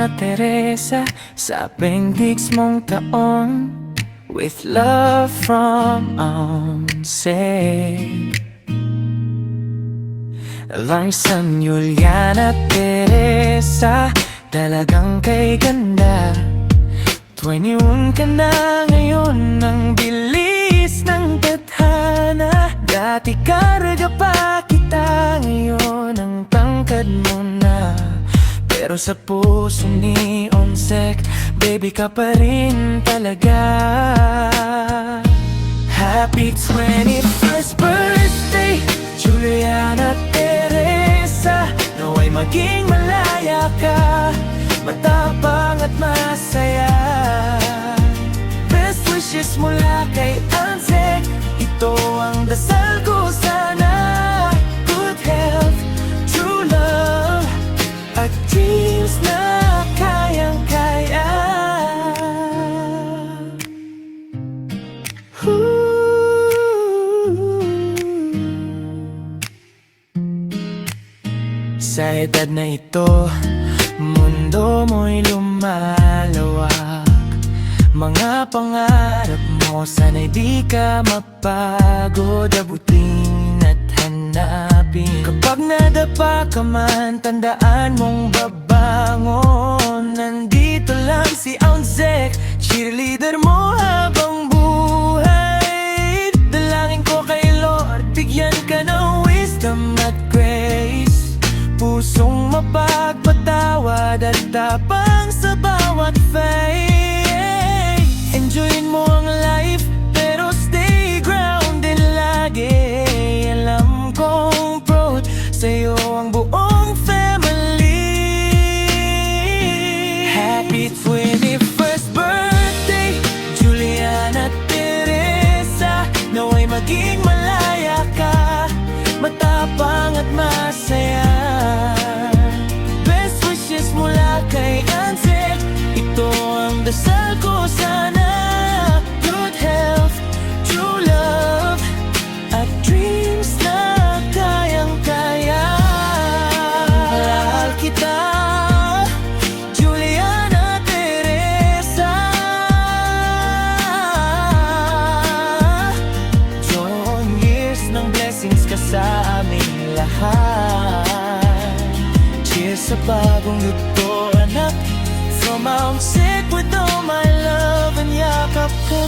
Juliana Teresa, sa bendix mong taon. With love from Onse. Larsan Juliana Teresa, talagang kay ganda. 21 ka na ngayon, ang bilis ng tadhana. Dati karga pa kita, ngayon ang tangkad mo na. Pero sa puso ni Onsek, baby ka pa rin talaga. Happy 21st birthday, Juliana Teresa. Naway maging malaya ka, matapang at masaya. Best wishes mula kay Onsek, ito ang dasal ko sana. Good health, true love, at dreams na kayang-kaya. Sa edad na ito, mundo mo'y lumalawak. Mga pangarap mo, sana'y di ka mapagod. Abutin at hanapin. Kapag nadapa ka man, tandaan mong babangon. Nandito lang si Onsek, cheerleader mo habang buhay. Dalangin ko kay Lord, bigyan ka ng wisdom at grace. Pusong mapagpatawad at tapang sa bawat fate. Enjoyin mo ang life, pero stay grounded lagi. Alam kong proud sa'yo ang buong family. Happy 21st birthday, Juliana Teresa. Naway maging malaya ka, matapang at masaya. Best wishes mula kay Onsek, ito ang dasal ko sana. Good health, true love, at dreams na kayang-kaya. Mahal kita, Juliana Teresa. Long years ng blessings ka sa aming lahat. Cheers sa bagong luto, anak. From Onsek with all my love and yakap ko.